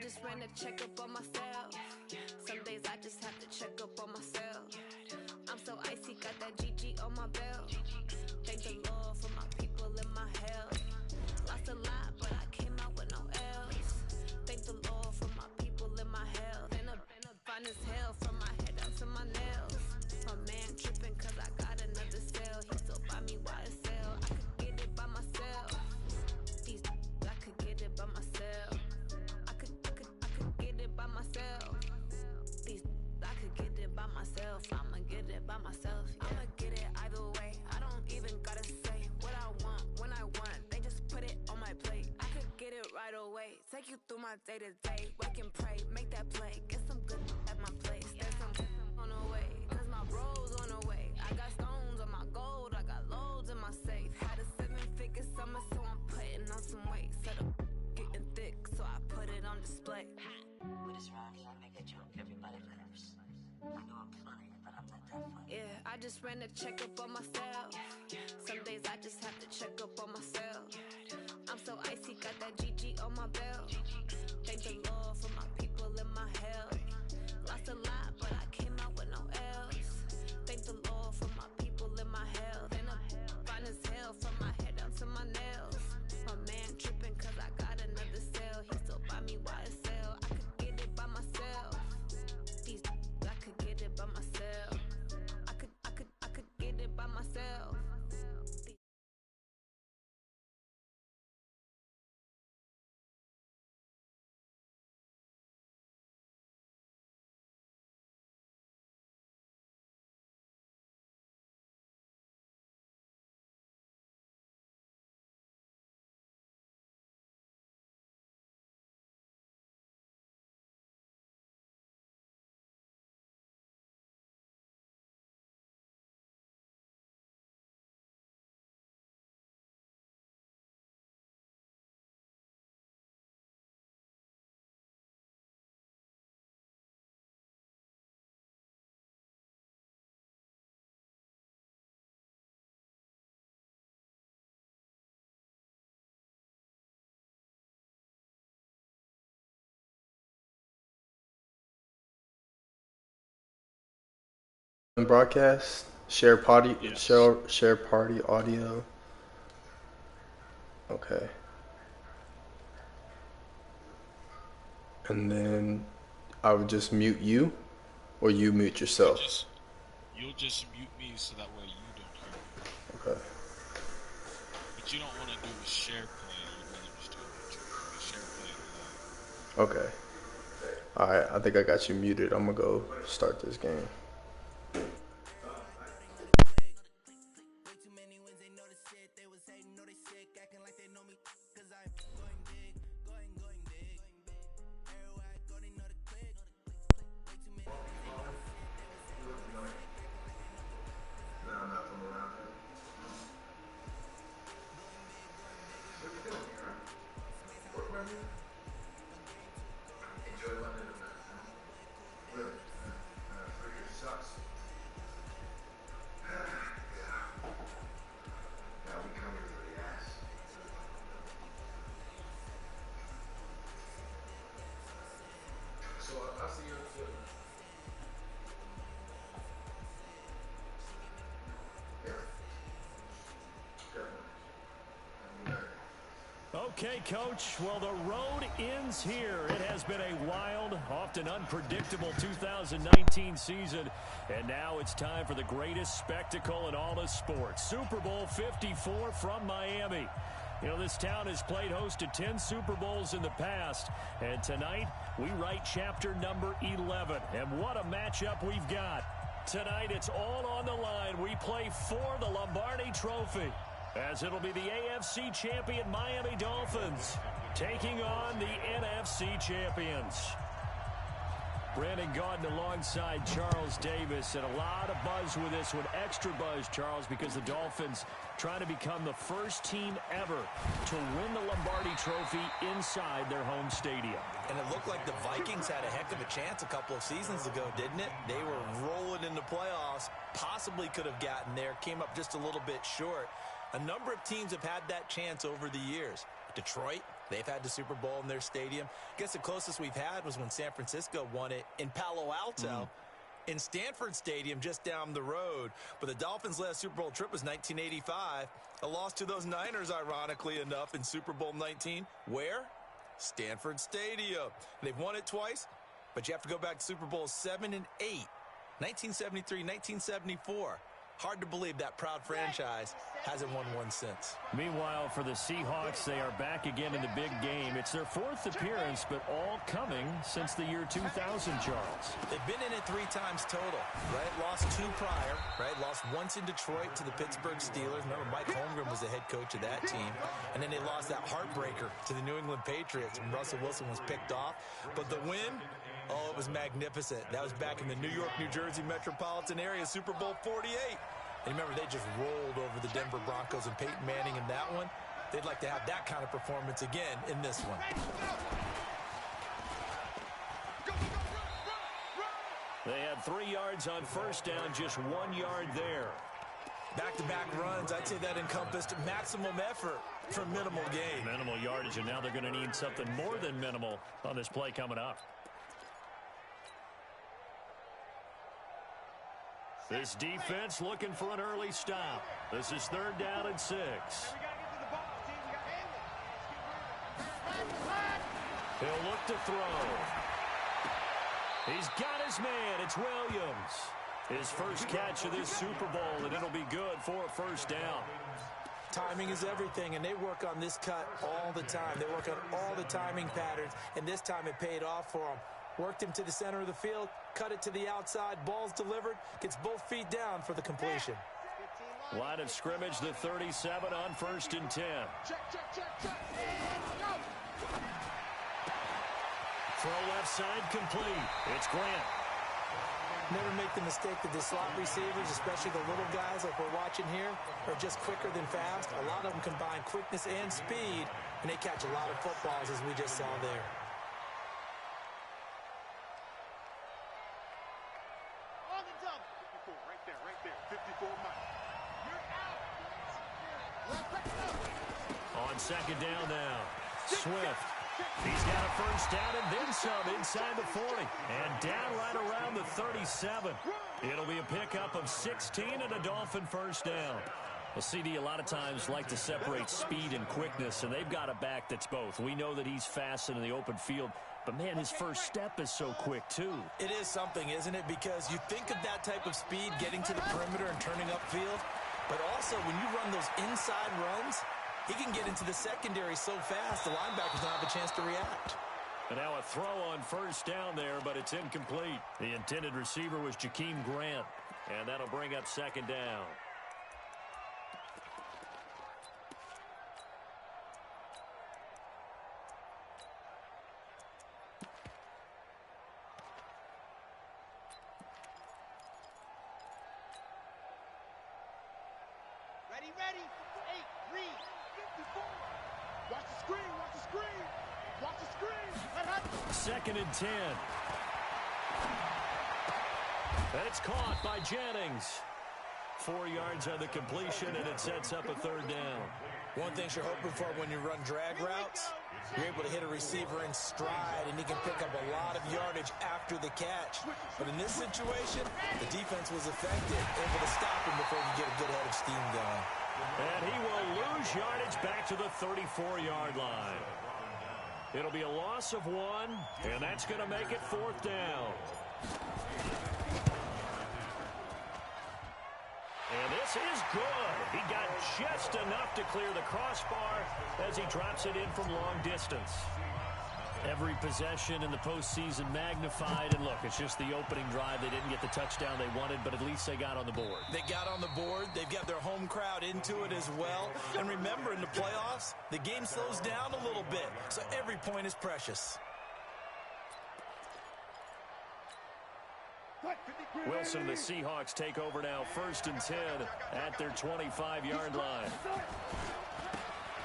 just ran a checkup on myself. Some days I just have to check up on myself. I'm so icy, got that GG on my belt. Thank the Lord for my people in my health. Lost a lot, but I came out with no L's. Thank the Lord for my people in my health. And a fine as hell from my head down to my nails. My man tripping cause I got another cell. He still buy me YSL. I could get it by myself. These I could get it by myself. I could get it by myself. These I could get it by myself. I'ma get it by myself. I'ma get it either way. I don't even gotta say what I want when I want. They just put it on my plate. I could get it right away. Take you through my day to day. Wake and pray, make that play. Get some good at my place. There's some on the way, cause my bro's on the way. I got stones on my gold. I got loads in my safe. Had a 7-figure summer, so I'm putting on some weight. Set up getting thick, so I put it on display. With this round, I make a joke. Everybody laughs. I know I'm funny, but I'm not that funny. Yeah, I just ran a checkup on myself. Some days I just have to check up on myself. I'm so icy, got that GG on my belt. Thank the Lord for my people in my health. Lost a lot, but I came out with no L's. Thank the Lord for my people in my health. And I'm fine as hell from my head down to my nails. My man tripping cause I got another cell. He still buy me YSL. I could get it by myself. These I could get it by myself. I could get it by myself. Broadcast, share party, Yes. share party audio. Okay. And then I would just mute you, or you mute yourself. You'll just mute me so that way you don't hear me. Okay. But you don't want to do a share play. You'd rather just do a share play alone. Okay. Alright, I think I got you muted. I'm gonna go start this game. Okay, Coach. Well, the road ends here. It has been a wild, often unpredictable 2019 season. And now it's time for the greatest spectacle in all of sports. Super Bowl 54 from Miami. You know, this town has played host to 10 Super Bowls in the past. And tonight, we write chapter number 11. And what a matchup we've got. Tonight, it's all on the line. We play for the Lombardi Trophy, as it'll be the AFC champion Miami Dolphins taking on the NFC champions. Brandon Gaudin alongside Charles Davis, and a lot of buzz with this one. Extra buzz, Charles, because the Dolphins trying to become the first team ever to win the Lombardi Trophy inside their home stadium. And it looked like the Vikings had a heck of a chance a couple of seasons ago, didn't it? They were rolling in the playoffs, possibly could have gotten there, came up just a little bit short. A number of teams have had that chance over the years. Detroit, they've had the Super Bowl in their stadium. I guess the closest we've had was when San Francisco won it in Palo Alto. In Stanford Stadium just down the road. But the Dolphins' last Super Bowl trip was 1985. A loss to those Niners, ironically enough, in Super Bowl 19. Where? Stanford Stadium. They've won it twice, but you have to go back to Super Bowl 7 and 8. 1973, 1974. Hard to believe that proud franchise hasn't won one since. Meanwhile, for the Seahawks, they are back again in the big game. It's their 4th appearance, but all coming since the year 2000, Charles. They've been in it 3 times total, right? Lost 2 prior, right? Lost once in Detroit to the Pittsburgh Steelers. Remember, Mike Holmgren was the head coach of that team. And then they lost that heartbreaker to the New England Patriots when Russell Wilson was picked off. But the win, oh, it was magnificent. That was back in the New York, New Jersey metropolitan area, Super Bowl 48. And remember, they just rolled over the Denver Broncos and Peyton Manning in that one. They'd like to have that kind of performance again in this one. They had 3 yards on first down, just 1 yard there. Back-to-back runs, I'd say that encompassed maximum effort for minimal gain. Minimal yardage, and now they're going to need something more than minimal on this play coming up. This defense looking for an early stop. This is 3rd down and 6. He'll look to throw. He's got his man. It's Williams. His first catch of this Super Bowl, and it'll be good for a first down. Timing is everything, and they work on this cut all the time. They work on all the timing patterns, and this time it paid off for them. Worked him to the center of the field, cut it to the outside, ball's delivered, gets both feet down for the completion. Line of scrimmage, the 37 on 1st and 10. Throw left side complete. It's Grant. Never make the mistake that the slot receivers, especially the little guys like we're watching here, are just quicker than fast. A lot of them combine quickness and speed, and they catch a lot of footballs, as we just saw there. On 2nd down now, Swift. He's got a first down and then some inside the 40. And down right around the 37. It'll be a pickup of 16 and a Dolphin first down. Well, CD, a lot of times like to separate speed and quickness, and they've got a back that's both. We know that he's fast in the open field, but, man, his first step is so quick, too. It is something, isn't it? Because you think of that type of speed getting to the perimeter and turning upfield, but also when you run those inside runs, he can get into the secondary so fast, the linebackers don't have a chance to react. And now a throw on first down there, but it's incomplete. The intended receiver was Jakeem Grant, and that'll bring up 2nd down. Ready. 8, 3, 54. Watch the screen. Watch the screen. 2nd and 10. And it's caught by Jennings. 4 yards on the completion, and it sets up a 3rd down. One thing you're hoping for when you run drag routes, you're able to hit a receiver in stride, and he can pick up a lot of yardage after the catch. But in this situation, the defense was effective, able to stop him before you get a good head of steam going. And he will lose yardage back to the 34-yard line. It'll be a loss of 1, and that's going to make it 4th down. And this is good. He got just enough to clear the crossbar as he drops it in from long distance. Every possession in the postseason magnified. And look, it's just the opening drive. They didn't get the touchdown they wanted, but at least they got on the board. They got on the board. They've got their home crowd into it as well. And remember, in the playoffs, the game slows down a little bit. So every point is precious. Wilson and the Seahawks take over now, 1st and 10 at their 25-yard line.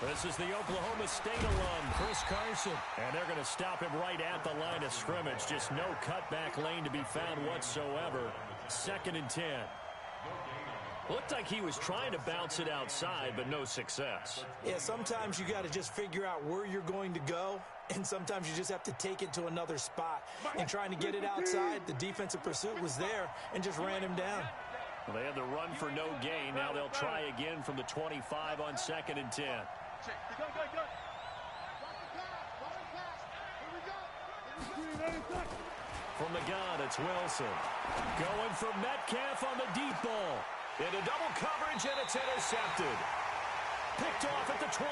This is the Oklahoma State alum, Chris Carson. And they're going to stop him right at the line of scrimmage. Just no cutback lane to be found whatsoever. 2nd and 10. Looked like he was trying to bounce it outside, but no success. Yeah, sometimes you got to just figure out where you're going to go, and sometimes you just have to take it to another spot. And trying to get it outside, the defensive pursuit was there and just ran him down. Well, they had the run for no gain. Now they'll try again from the 25 on 2nd and 10. From the gun, it's Wilson. Going for Metcalf on the deep ball. Into double coverage, and it's intercepted. Picked off at the 28,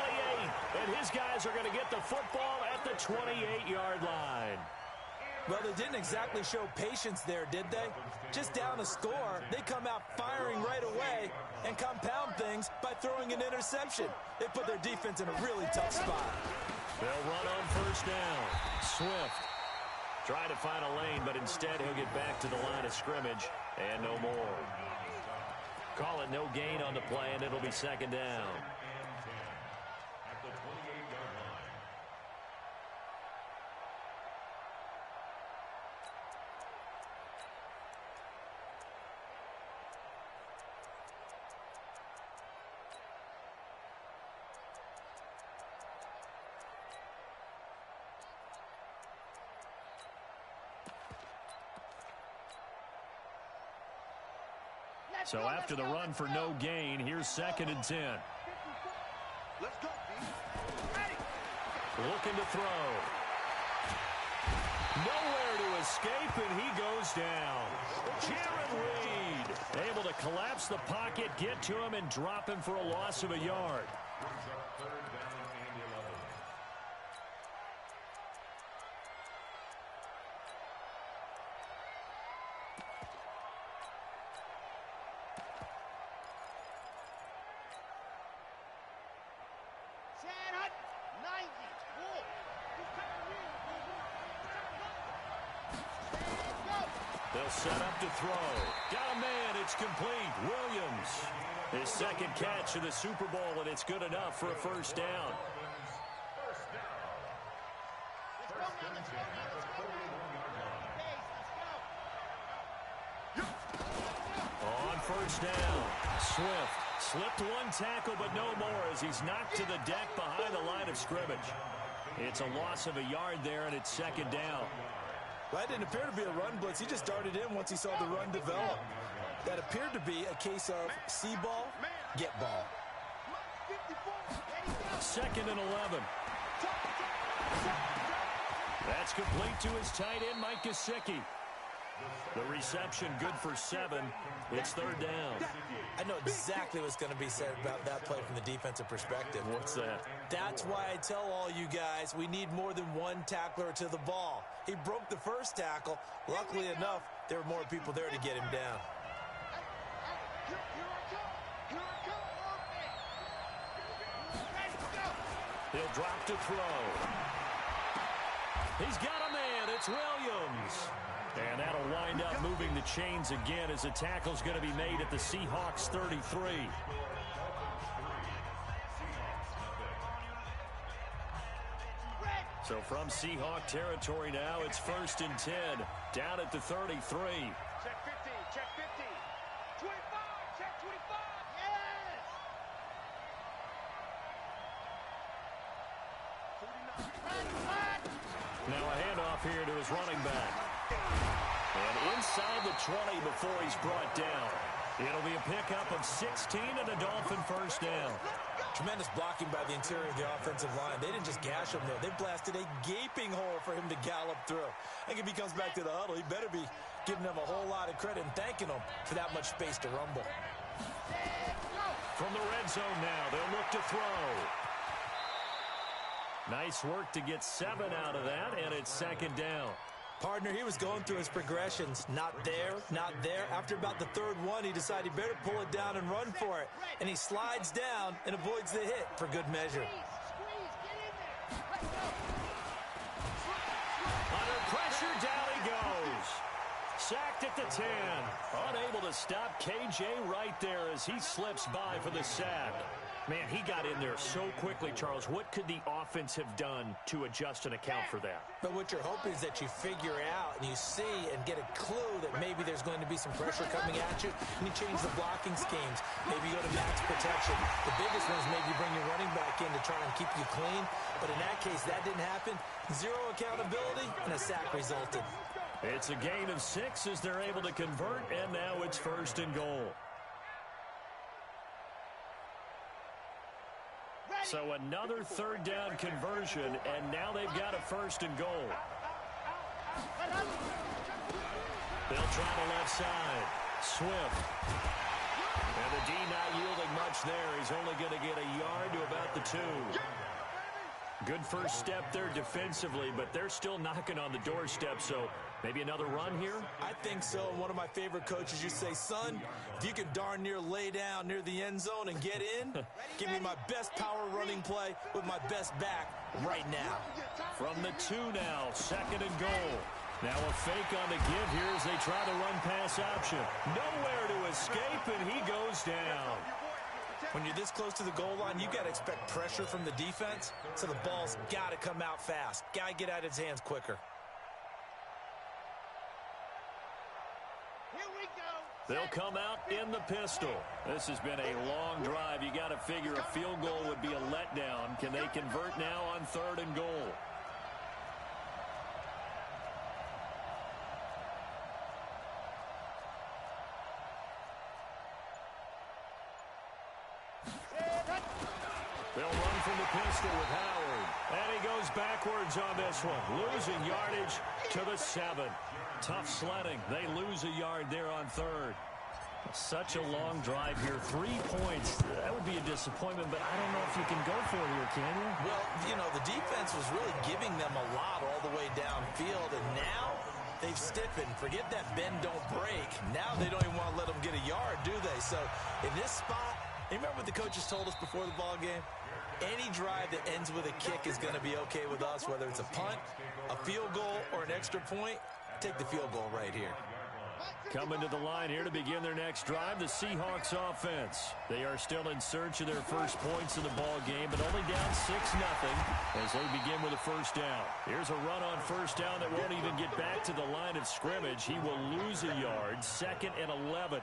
and his guys are going to get the football at the 28-yard line. Well, they didn't exactly show patience there, did they? Just down a score, they come out firing right away and compound things by throwing an interception. They put their defense in a really tough spot. They'll run on 1st down. Swift tried to find a lane, but instead he'll get back to the line of scrimmage and no more. Call it no gain on the play, and it'll be 2nd down. So after the run for no gain, here's 2nd and 10. Let's go, Looking to throw. Nowhere to escape, and he goes down. Jaron Reed able to collapse the pocket, get to him, and drop him for a loss of a yard. They'll set up to throw. Got a man. It's complete. Williams. His 2nd catch of the Super Bowl, and it's good enough for a 1st down. On 1st down, Swift slipped one tackle, but no more as he's knocked to the deck behind the line of scrimmage. It's a loss of a yard there, and it's 2nd down. Well, that didn't appear to be a run blitz. He just darted in once he saw the run develop. That appeared to be a case of see ball, get ball. 2nd and 11. That's complete to his tight end, Mike Gesicki. The reception good for 7. It's 3rd down. I know exactly what's going to be said about that play from the defensive perspective. What's that? That's why I tell all you guys we need more than one tackler to the ball. He broke the 1st tackle. Luckily enough, there were more people there to get him down. He'll drop to throw. He's got a man. It's Williams. And that'll wind up moving the chains again as the tackle's going to be made at the Seahawks 33. So from Seahawk territory now, it's 1st and 10. Down at the 33. Check 50, check 50. 25, check 25. Yes! Now a handoff here to his running back. And inside the 20 before he's brought down. It'll be a pickup of 16 and a Dolphin 1st down. Tremendous blocking by the interior of the offensive line. They didn't just gash him, though. They blasted a gaping hole for him to gallop through. I think if he comes back to the huddle, he better be giving them a whole lot of credit and thanking them for that much space to rumble. From the red zone now, they'll look to throw. Nice work to get 7 out of that, and it's 2nd down. Partner, he was going through his progressions. Not there, not there. After about the 3rd one, he decided he better pull it down and run for it. And he slides down and avoids the hit for good measure. Under pressure, down he goes. Sacked at the 10. Unable to stop KJ right there as he slips by for the sack. Man, he got in there so quickly, Charles. What could the offense have done to adjust and account for that? But what you're hoping is that you figure out and you see and get a clue that maybe there's going to be some pressure coming at you, and you change the blocking schemes. Maybe you go to max protection. The biggest one is maybe bring your running back in to try and keep you clean. But in that case, that didn't happen. Zero accountability, and a sack resulted. It's a gain of 6 as they're able to convert, and now it's 1st and goal. So another 3rd down conversion, and now they've got a 1st and goal. They'll try the left side. Swift. And the D not yielding much there. He's only going to get a yard to about the 2. Good first step there defensively, but they're still knocking on the doorstep, so maybe another run here? I think so. One of my favorite coaches, you say, son, if you can darn near lay down near the end zone and get in, give me my best power running play with my best back right now. From the 2 now, 2nd and goal. Now a fake on the give here as they try the run-pass option. Nowhere to escape, and he goes down. When you're this close to the goal line, you got to expect pressure from the defense, so the ball's got to come out fast. Got to get out of his hands quicker. They'll come out in the pistol. This has been a long drive. You got to figure a field goal would be a letdown. Can they convert now on 3rd and goal? They'll run from the pistol with Howard. And he goes backwards on this one. Losing yardage to the 7. Tough sledding. They lose a yard there on 3rd. Such a long drive here. 3 points. That would be a disappointment, but I don't know if you can go for it here, can you? Well, you know, the defense was really giving them a lot all the way downfield, and now they've stiffened. Forget that bend, don't break. Now they don't even want to let them get a yard, do they? So in this spot, remember what the coaches told us before the ball game? Any drive that ends with a kick is going to be okay with us, whether it's a punt, a field goal, or an extra point. Take the field goal right here. Coming to the line here to begin their next drive, the Seahawks offense. They are still in search of their first points in the ball game, but only down 6-0 as they begin with a 1st down. Here's a run on 1st down that won't even get back to the line of scrimmage. He will lose a yard. 2nd and 11.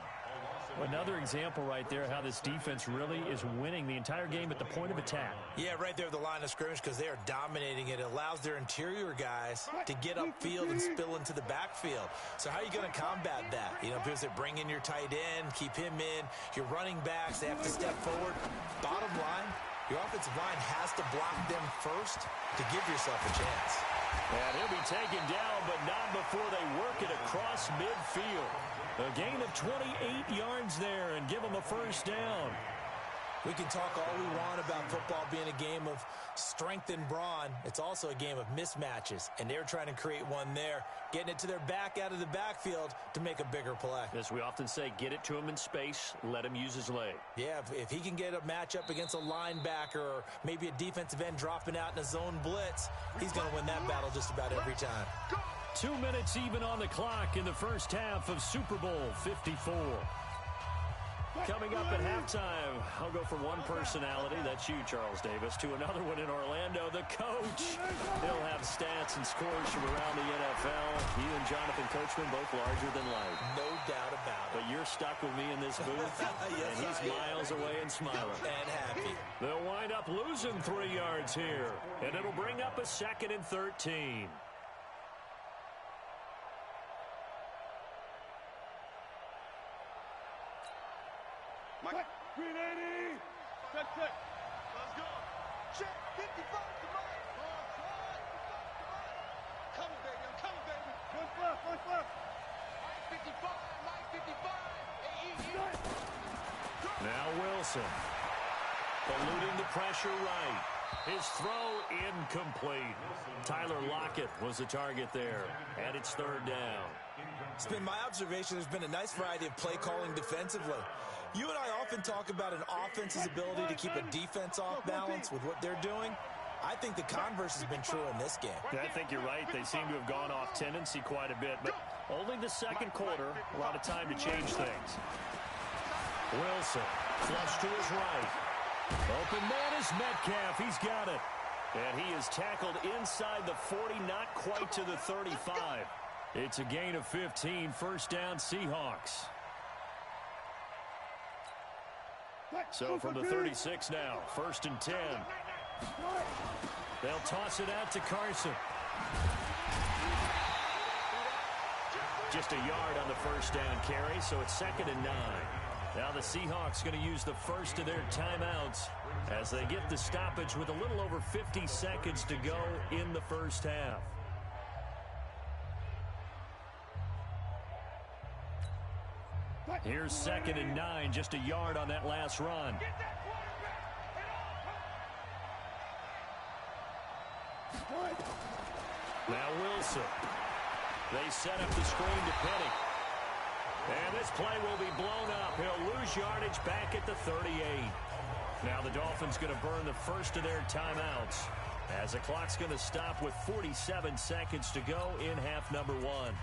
Another example right there how this defense really is winning the entire game at the point of attack. Yeah, right there at the line of scrimmage because they are dominating it. It allows their interior guys to get upfield and spill into the backfield. So how are you going to combat that? You know, because they bring in your tight end, keep him in. Your running backs, they have to step forward. Bottom line, your offensive line has to block them first to give yourself a chance. And he'll be taken down, but not before they work it across midfield. A gain of 28 yards there and give them a 1st down. We can talk all we want about football being a game of strength and brawn. It's also a game of mismatches, and they're trying to create one there, getting it to their back out of the backfield to make a bigger play. As we often say, get it to him in space, let him use his leg. Yeah, if he can get a matchup against a linebacker or maybe a defensive end dropping out in a zone blitz, he's going to win that battle just about every time. 2 minutes even on the clock in the first half of Super Bowl 54. Coming up at halftime, I'll go from one personality, that's you, Charles Davis, to another one in Orlando, the coach. He'll have stats and scores from around the NFL. You and Jonathan Coachman, both larger than life. No doubt about it. But you're stuck with me in this booth, yes, and he's miles away and smiling. And happy. They'll wind up losing 3 yards here, and it'll bring up a 2nd and 13. Mike. 380. Check. Let's go. Check. 55. Come on. Coming, baby. I'm coming, baby. One left. Mike 55. Mike 55. Now Wilson. Eluding the pressure right. His throw incomplete. Tyler Lockett was the target there. And it's 3rd down. It's been my observation there's been a nice variety of play calling defensively. You and I often talk about an offense's ability to keep a defense off balance with what they're doing. I think the converse has been true in this game. I think you're right. They seem to have gone off tendency quite a bit, but only the 2nd quarter, a lot of time to change things. Wilson, flush to his right. Open man is Metcalf. He's got it. And he is tackled inside the 40, not quite to the 35. It's a gain of 15, first down Seahawks. So from the 36 now, first and 10. They'll toss it out to Carson. Just a yard on the first down carry, so it's 2nd and 9. Now the Seahawks going to use the first of their timeouts as they get the stoppage with a little over 50 seconds to go in the first half. Here's 2nd and 9, just a yard on that last run. Now Wilson. They set up the screen to Penny. And this play will be blown up. He'll lose yardage back at the 38. Now the Dolphins going to burn the first of their timeouts as the clock's going to stop with 47 seconds to go in half number 1.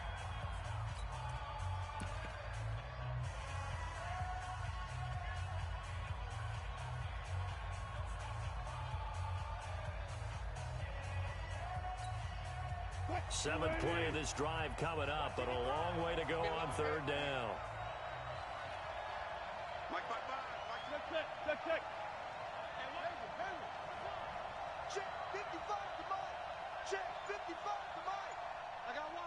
Seventh play of this drive coming up, but a long way to go on 3rd down. Mike, check. Check 55 to Mike. Check 55 to Mike. I got one.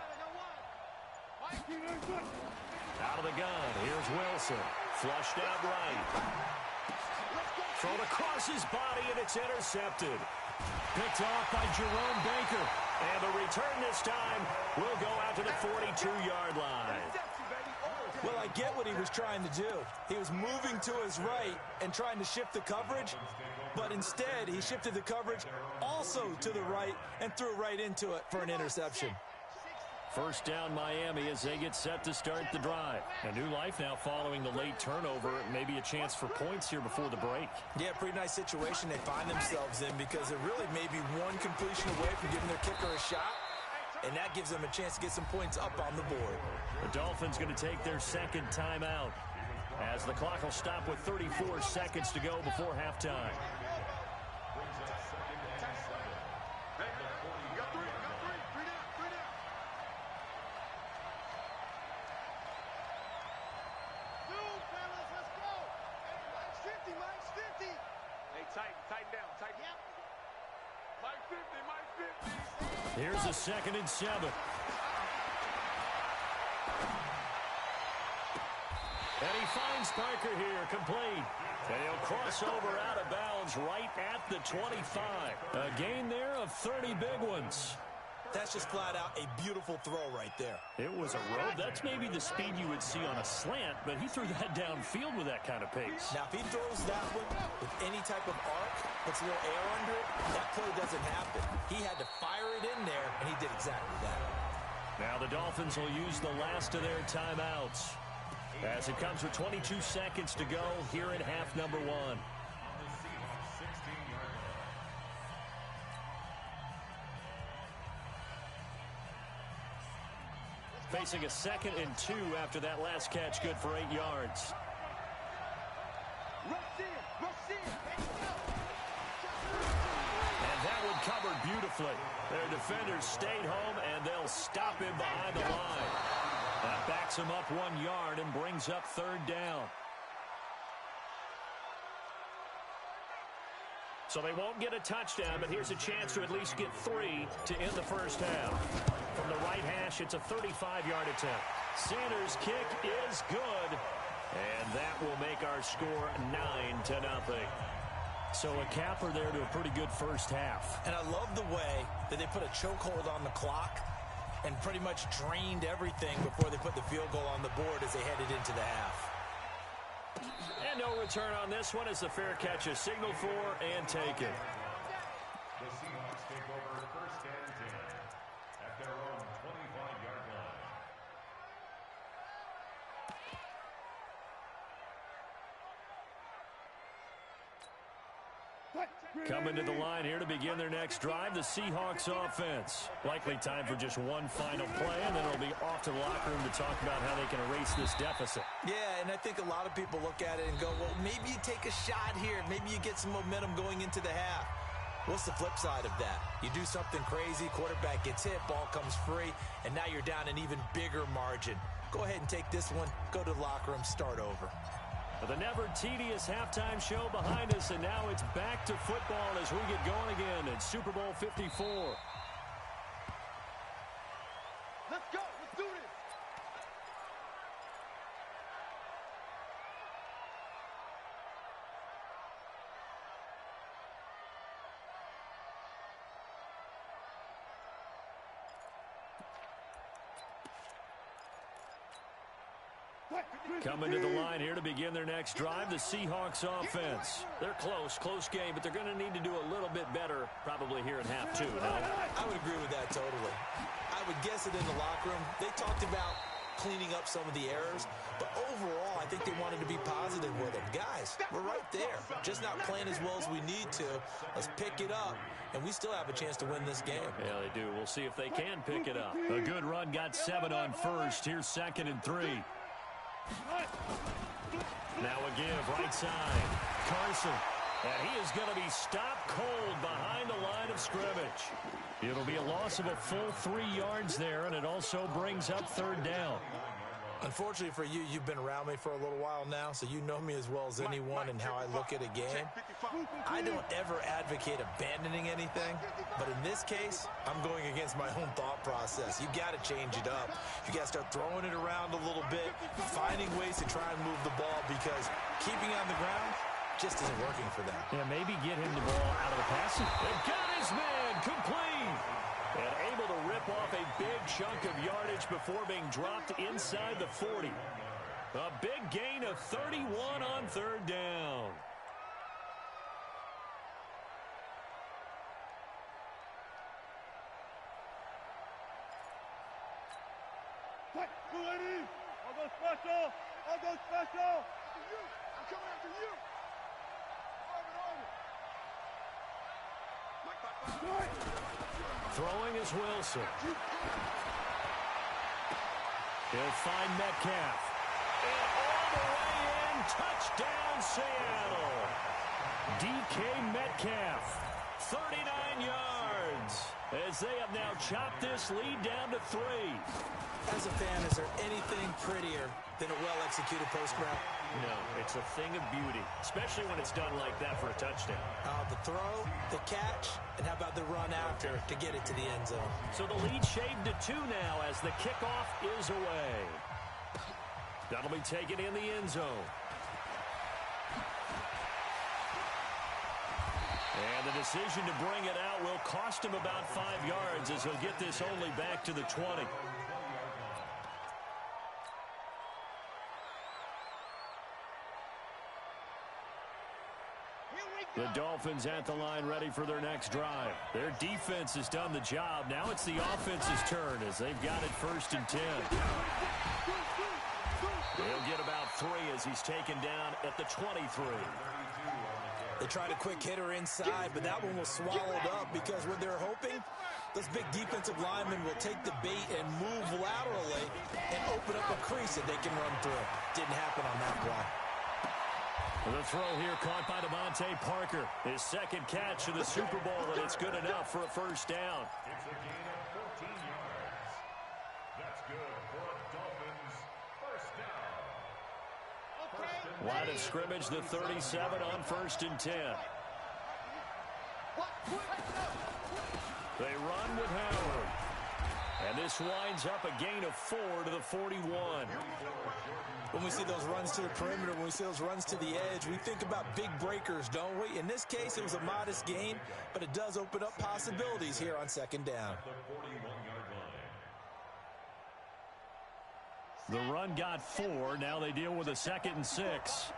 Out of the gun, here's Wilson. Flushed out right. Thrown across his body, and it's intercepted. Picked off by Jerome Baker. And the return this time will go out to the 42-yard line. Well, I get what he was trying to do. He was moving to his right and trying to shift the coverage, but instead he shifted the coverage also to the right and threw right into it for an interception. First down Miami as they get set to start the drive. A new life now following the late turnover. Maybe a chance for points here before the break. Yeah, pretty nice situation they find themselves in because they're really maybe one completion away from giving their kicker a shot, and that gives them a chance to get some points up on the board. The Dolphins going to take their second timeout as the clock will stop with 34 seconds to go before halftime. Here's a 2nd and 7. And he finds Parker here, complete. And he'll cross over out of bounds right at the 25. A gain there of 30 big ones. That's just flat out a beautiful throw right there. It was a road. That's maybe the speed you would see on a slant, but he threw that downfield with that kind of pace. Now, if he throws that one with any type of arc, puts a little air under it, that play doesn't happen. He had to fire it in there, and he did exactly that. Now the Dolphins will use the last of their timeouts as it comes with 22 seconds to go here in half number 1. Facing a 2nd and 2 after that last catch, good for 8 yards. And that one covered beautifully. Their defenders stayed home, and they'll stop him behind the line. That backs him up 1 yard and brings up 3rd down. So they won't get a touchdown, but here's a chance to at least get 3 to end the first half. From the right hash, it's a 35-yard attempt. Sanders' kick is good, and that will make our score 9-0. So a capper there to a pretty good first half. And I love the way that they put a chokehold on the clock and pretty much drained everything before they put the field goal on the board as they headed into the half. And no return on this one as the fair catch is signaled for and taken. The Seahawks take over 1st and 10 at their own 25-yard line. Coming to the line here to begin their next drive, the Seahawks offense. Likely time for just one final play, and then it'll be off to the locker room to talk about how they can erase this deficit. Yeah, and I think a lot of people look at it and go, well, maybe you take a shot here. Maybe you get some momentum going into the half. What's the flip side of that? You do something crazy, quarterback gets hit, ball comes free, and now you're down an even bigger margin. Go ahead and take this one, go to the locker room, start over. The never-tedious halftime show behind us, and now it's back to football as we get going again in Super Bowl 54. Let's go. Let's do this. Coming to the line here to begin their next drive, the Seahawks offense. They're close game, but they're going to need to do a little bit better probably here in half two, no? I would agree with that totally. I would guess that in the locker room, they talked about cleaning up some of the errors, but overall, I think they wanted to be positive with them. Guys, we're right there. Just not playing as well as we need to. Let's pick it up, and we still have a chance to win this game. Yeah, they do. We'll see if they can pick it up. A good run, got 7 on first. Here's 2nd and 3. Now a give, right side. Carson. And he is going to be stopped cold behind the line of scrimmage. It'll be a loss of a full 3 yards there, and it also brings up 3rd down. Unfortunately for you, you've been around me for a little while now, so you know me as well as anyone and how I look at a game. I don't ever advocate abandoning anything, but in this case, I'm going against my own thought process. You got to change it up. You got to start throwing it around a little bit, finding ways to try and move the ball, because keeping on the ground just isn't working for them. Yeah, maybe get him the ball out of the passing. They've got his man complete. And able to rip off a big chunk of yardage before being dropped inside the 40. A big gain of 31 on 3rd down. I'll go special. I'll go special. I'm coming after you. Throwing is Wilson. He'll find Metcalf. And all the way in, touchdown Seattle. DK Metcalf, 39 yards, as they have now chopped this lead down to 3. As a fan, is there anything prettier than a well-executed post route? No, it's a thing of beauty, especially when it's done like that for a touchdown. The throw, the catch, and how about the run after to get it to the end zone? So the lead shaved to 2 now as the kickoff is away. That'll be taken in the end zone. And the decision to bring it out will cost him about 5 yards as he'll get this only back to the 20. The Dolphins at the line ready for their next drive. Their defense has done the job. Now it's the offense's turn as they've got it 1st and 10. They'll get about 3 as he's taken down at the 23. They tried a quick hitter inside, but that one was swallowed up because what they're hoping, those big defensive linemen will take the bait and move laterally and open up a crease that they can run through. Didn't happen on that play. The throw here caught by Devontae Parker. His 2nd catch of the Super Bowl, and it's good enough for a 1st down. It's a gain of 14 yards. That's good for a Dolphins 1st down. Line of scrimmage, the 37 on 1st and 10. They run with Howard. And this winds up a gain of 4 to the 41. When we see those runs to the perimeter, when we see those runs to the edge, we think about big breakers, don't we? In this case, it was a modest gain, but it does open up possibilities here on 2nd down. The run got 4. Now they deal with a 2nd and 6.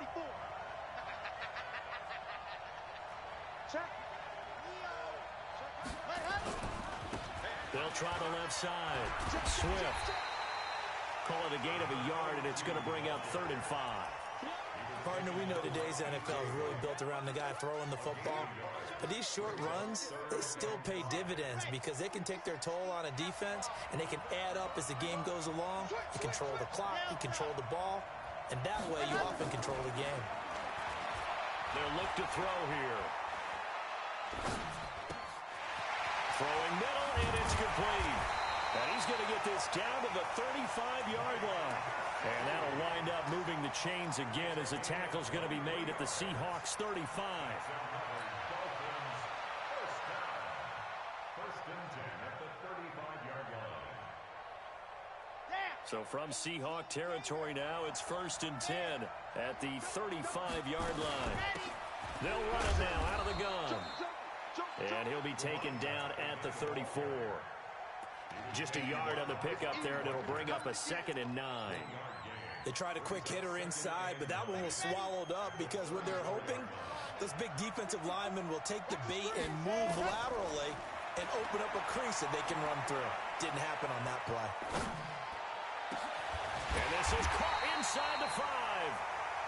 They'll try the left side. Swift. Call it a gain of a yard, and it's going to bring up 3rd and 5. Partner, we know today's NFL is really built around the guy throwing the football. But these short runs, they still pay dividends because they can take their toll on a defense, and they can add up as the game goes along. You control the clock, you control the ball, and that way you often control the game. They'll look to throw here. Throwing middle, and it's complete. And he's going to get this down to the 35-yard line. And that'll wind up moving the chains again as the tackle's going to be made at the Seahawks 35. First and 10 at the 35-yard line. So from Seahawk territory now, it's 1st and 10 at the 35-yard line. They'll run it now out of the gun. And he'll be taken down at the 34. Just a yard on the pickup there, and it'll bring up a 2nd and 9. They tried a quick hitter inside, but that one was swallowed up because what they're hoping, those big defensive linemen will take the bait and move laterally and open up a crease that they can run through. Didn't happen on that play. And this is caught inside the 5.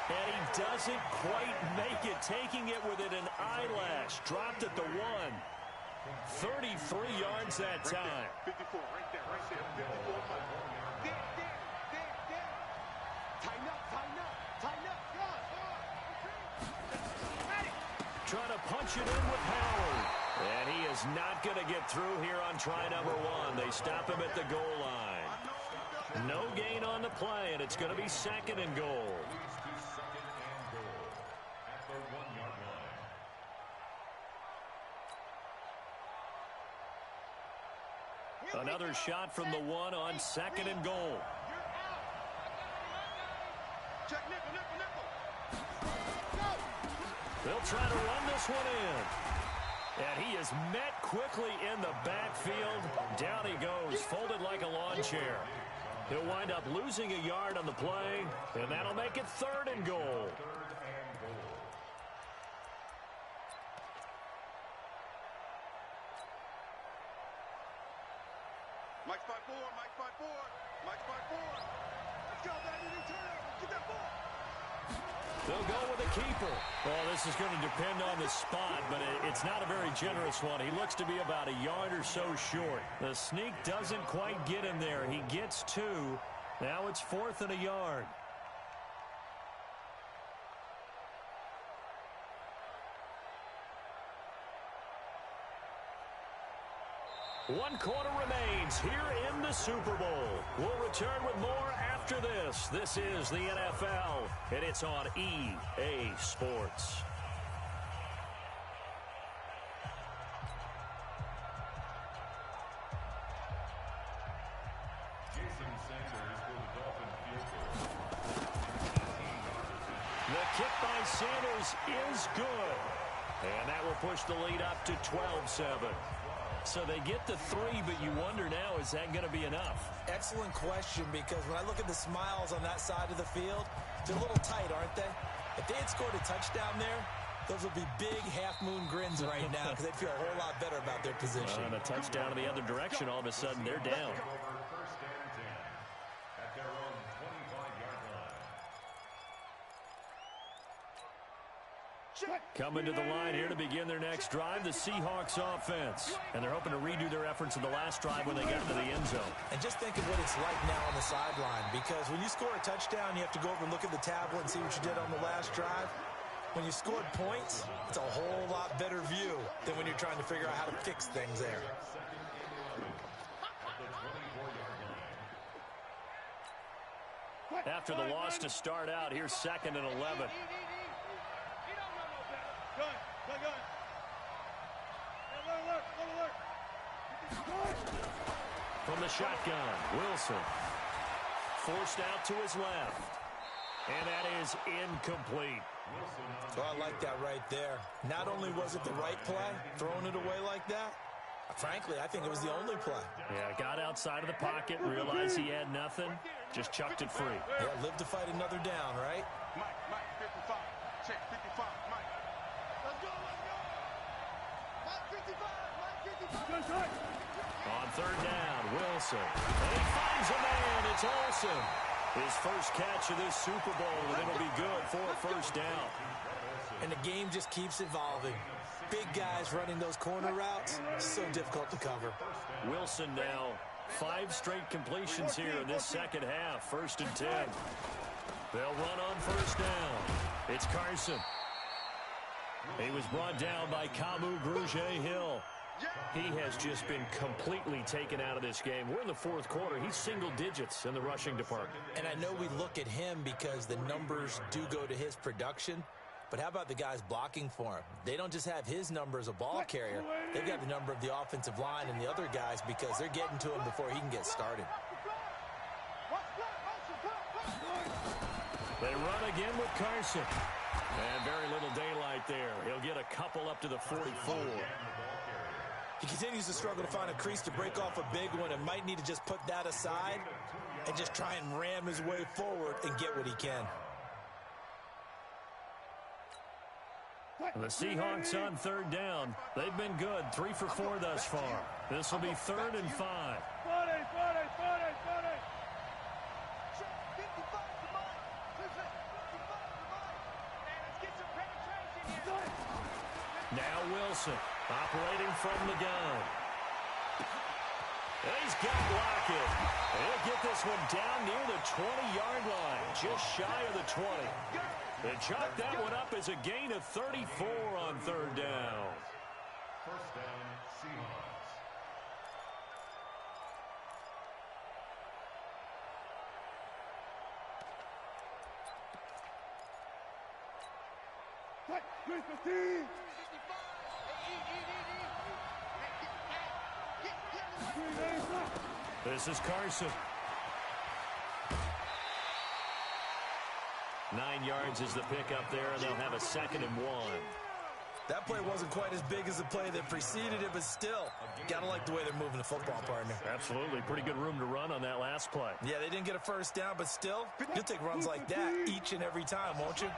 And he doesn't quite make it, taking it within an eyelash. Dropped at the 1. 33 yards that time. 54, right there, 54. There. Tighten up. Trying to punch it in with power. And he is not going to get through here on try number 1. They stop him at the goal line. No gain on the play, and it's going to be 2nd and goal. Another shot from the 1 on 2nd and goal. They'll try to run this one in. And he is met quickly in the backfield. Down he goes, folded like a lawn chair. He'll wind up losing a yard on the play, and that'll make it 3rd and goal. Mike's by 4. Let's go, baby. Get that ball. They'll go with a keeper. Well, this is going to depend on the spot, but it's not a very generous one. He looks to be about a yard or so short. The sneak doesn't quite get him there. He gets 2. Now it's 4th and a yard. One quarter remains here in the Super Bowl. We'll return with more after this. This is the NFL, and it's on EA Sports. The kick by Sanders is good. And that will push the lead up to 12-7. So they get the 3, but you wonder now, is that going to be enough? Excellent question, because when I look at the smiles on that side of the field, they're a little tight, aren't they? If they had scored a touchdown there, those would be big half-moon grins right now because they'd feel a whole lot better about their position. And a touchdown in the other direction, all of a sudden they're down. Coming to the line here to begin their next drive, the Seahawks offense. And they're hoping to redo their efforts in the last drive when they got into the end zone. And just think of what it's like now on the sideline, because when you score a touchdown, you have to go over and look at the tablet and see what you did on the last drive. When you scored points, it's a whole lot better view than when you're trying to figure out how to fix things there. After the loss to start out, here's 2nd and 11. From the shotgun, Wilson. Forced out to his left. And that is incomplete. So I like that right there. Not only was it the right play, throwing it away like that, frankly, I think it was the only play. Yeah, got outside of the pocket, realized he had nothing, just chucked it free. Yeah, live to fight another down, right? Mike, 55. Check, 55, Mike. Let's go. Mike, 55. On 3rd down, Wilson. And he finds a man. It's Olsen. His first catch of this Super Bowl, and it'll be good for a first down. And the game just keeps evolving. Big guys running those corner routes, so difficult to cover. Wilson now, 5 straight completions here in this second half. 1st and 10. They'll run on first down. It's Carson. He was brought down by Kamu Grugier-Hill. He has just been completely taken out of this game. We're in the 4th quarter. He's single digits in the rushing department. And I know we look at him because the numbers do go to his production. But how about the guys blocking for him? They don't just have his number as a ball carrier. They've got the number of the offensive line and the other guys because they're getting to him before he can get started. They run again with Carson. And very little daylight there. He'll get a couple up to the 44. He continues to struggle to find a crease to break off a big one and might need to just put that aside and just try and ram his way forward and get what he can. The Seahawks on 3rd down. They've been good, 3 for 4 thus far. This will be 3rd and 5. Now Wilson operating from the gun. And he's got Lockett. He'll get this one down near the 20-yard line, just shy of the 20. They chalk that one up as a gain of 34 on 3rd down. First down, Seahawks. This is Carson. 9 yards is the pickup there, and they'll have a 2nd and 1. That play wasn't quite as big as the play that preceded it, but still, gotta like the way they're moving the football, partner. Absolutely. Pretty good room to run on that last play. Yeah, they didn't get a first down, but still, you'll take runs like that each and every time, won't you?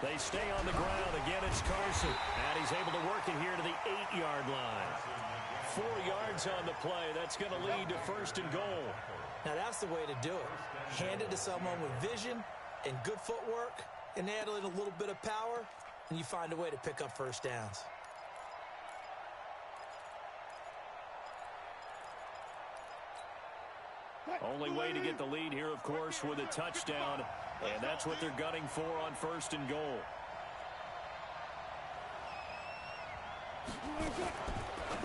They stay on the ground. Again, it's Carson. And he's able to work it here to the 8-yard line. 4 yards on the play. That's going to lead to 1st and goal. Now, that's the way to do it. Hand it to someone with vision and good footwork, and add in a little bit of power, and you find a way to pick up first downs. Only way to get the lead here, of course, with a touchdown, and that's what they're gunning for on 1st and goal.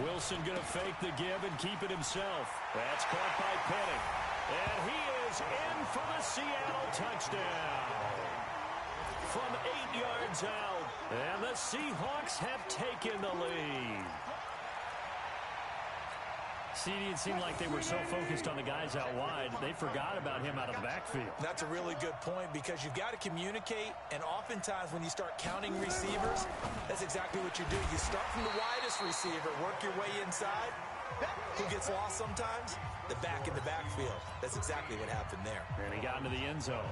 Wilson going to fake the give and keep it himself. That's caught by Penning. And he is in for the Seattle touchdown. From 8 yards out. And the Seahawks have taken the lead. See, it seemed like they were so focused on the guys out wide, they forgot about him out of the backfield. That's a really good point because you've got to communicate, and oftentimes when you start counting receivers, that's exactly what you do. You start from the widest receiver, work your way inside. Who gets lost sometimes? The back in the backfield. That's exactly what happened there. And he got into the end zone.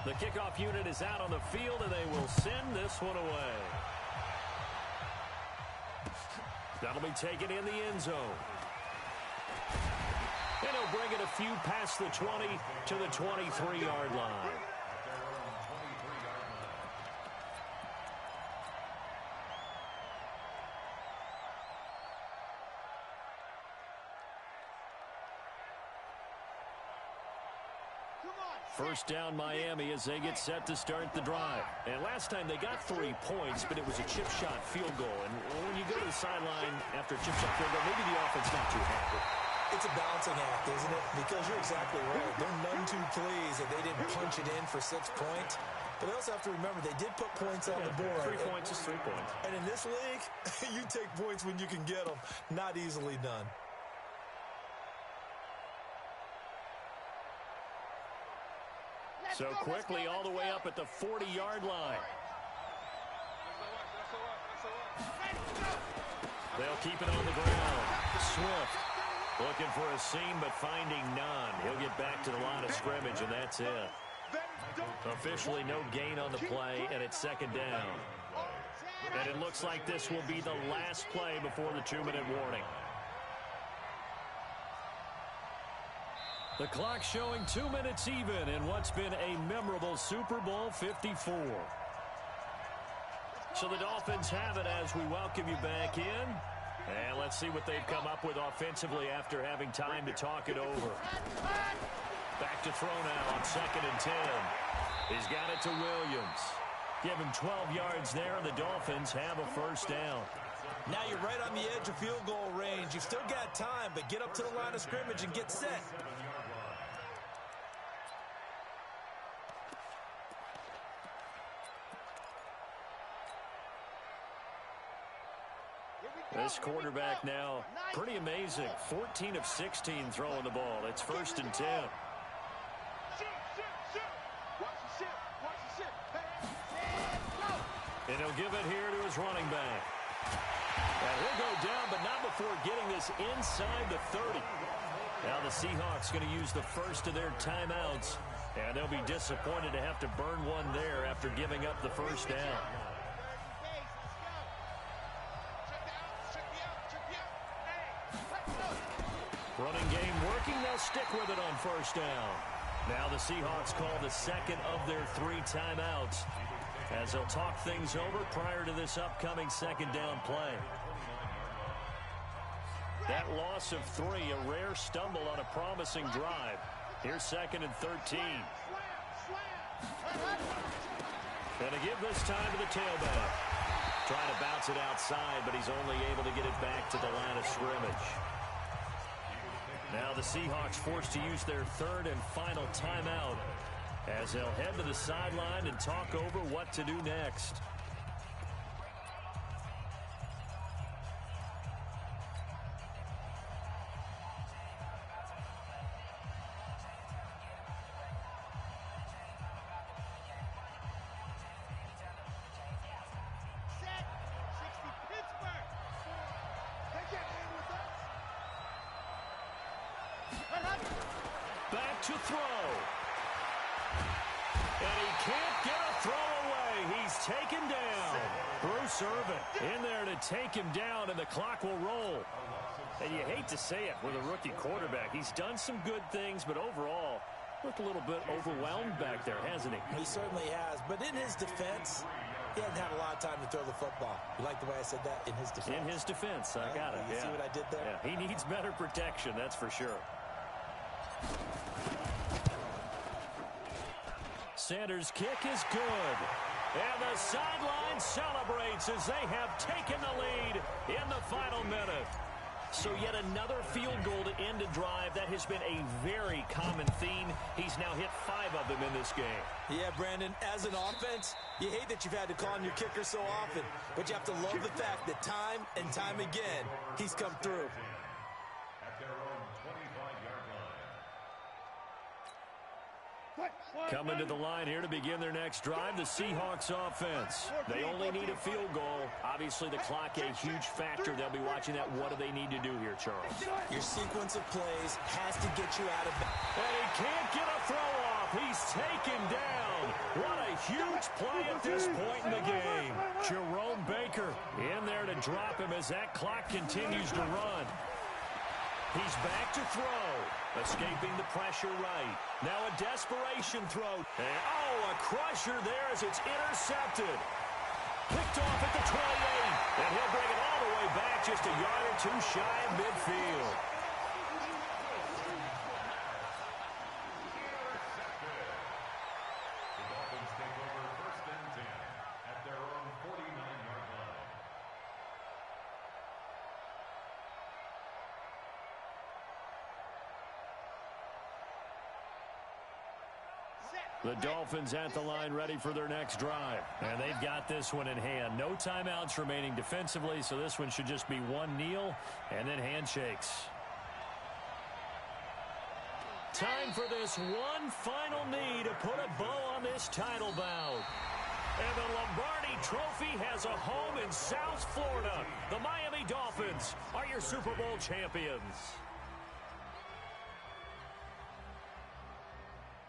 The kickoff unit is out on the field, and they will send this one away. That'll be taken in the end zone. And he'll bring it a few past the 20 to the 23-yard line. First down Miami as they get set to start the drive. And last time they got 3 points, but it was a chip shot field goal. And when you go to the sideline after a chip shot field goal, maybe the offense not too happy. It's a balancing act, isn't it? Because you're exactly right. They're none too pleased that they didn't punch it in for 6 points. But they also have to remember they did put points on the board. 3 points is 3 points. And in this league, you take points when you can get them. Not easily done. So quickly all the way up at the 40-yard line. They'll keep it on the ground. Swift looking for a seam, but finding none. He'll get back to the line of scrimmage, and that's it. Officially no gain on the play, and it's 2nd down. And it looks like this will be the last play before the 2-minute warning. The clock showing 2 minutes even in what's been a memorable Super Bowl 54. So the Dolphins have it as we welcome you back in. And let's see what they've come up with offensively after having time to talk it over. Back to throw now on 2nd and 10. He's got it to Williams. Give him 12 yards there, and the Dolphins have a first down. Now you're right on the edge of field goal range. You've still got time, but get up to the line of scrimmage and get set. This quarterback now, pretty amazing. 14 of 16 throwing the ball. It's 1st and 10. And he'll give it here to his running back. And he'll go down, but not before getting this inside the 30. Now the Seahawks going to use the first of their timeouts, and they'll be disappointed to have to burn one there after giving up the first down. Running game working. They'll stick with it on first down. Now the Seahawks call the second of their 3 timeouts as they'll talk things over prior to this upcoming second down play. That loss of 3, a rare stumble on a promising drive. Here's 2nd and 13. Gonna give this time to the tailback. Trying to bounce it outside, but he's only able to get it back to the line of scrimmage. Now the Seahawks forced to use their 3rd and final timeout as they'll head to the sideline and talk over what to do next. Back to throw. And he can't get a throw away. He's taken down. Bruce Irvin in there to take him down, and the clock will roll. And you hate to say it with a rookie quarterback. He's done some good things, but overall, looked a little bit overwhelmed back there, hasn't he? He certainly has, but in his defense, he hasn't had a lot of time to throw the football. You like the way I said that? In his defense. In his defense. I got it. You see what I did there? Yeah, he needs better protection, that's for sure. Sanders' kick is good. And the sideline celebrates as they have taken the lead in the final minute. So yet another field goal to end a drive. That has been a very common theme. He's now hit 5 of them in this game. Yeah, Brandon, as an offense, you hate that you've had to call on your kicker so often, but you have to love the fact that time and time again, he's come through. At their own 25-yard line. Coming to the line here to begin their next drive, the Seahawks offense. They only need a field goal. Obviously, the clock a huge factor. They'll be watching that. What do they need to do here, Charles? Your sequence of plays has to get you out of that. And he can't get a throw off. He's taken down. What a huge play at this point in the game. Jerome Baker in there to drop him as that clock continues to run. He's back to throw. Escaping the pressure right. Now a desperation throw. And, a crusher there as it's intercepted. Picked off at the 28. And he'll bring it all the way back just a yard or 2 shy of midfield. The Dolphins take over 1st and 10 at their own 49-yard line. The Dolphins at the line ready for their next drive. And they've got this one in hand. No timeouts remaining defensively, so this one should just be one kneel and then handshakes. Time for this one final knee to put a bow on this title bout. And the Lombardi Trophy has a home in South Florida. The Miami Dolphins are your Super Bowl champions.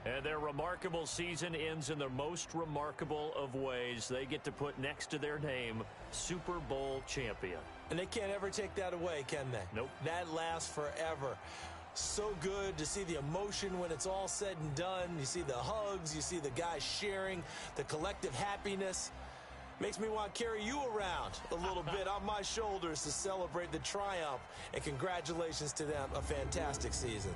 And their remarkable season ends in the most remarkable of ways. They get to put next to their name, Super Bowl champion. And they can't ever take that away, can they? Nope. That lasts forever. So good to see the emotion when it's all said and done. You see the hugs, you see the guys sharing, the collective happiness. Makes me want to carry you around a little bit on my shoulders to celebrate the triumph. And congratulations to them, a fantastic season.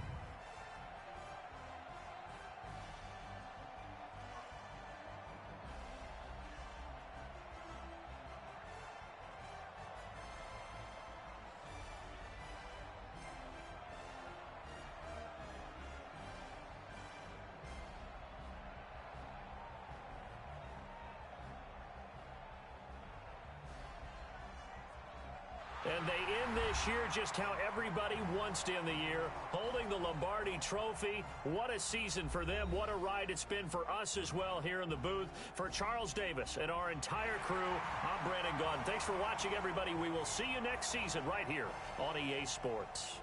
And they end this year just how everybody wants to end the year, holding the Lombardi Trophy. What a season for them. What a ride it's been for us as well here in the booth. For Charles Davis and our entire crew, I'm Brandon Gaudin. Thanks for watching, everybody. We will see you next season right here on EA Sports.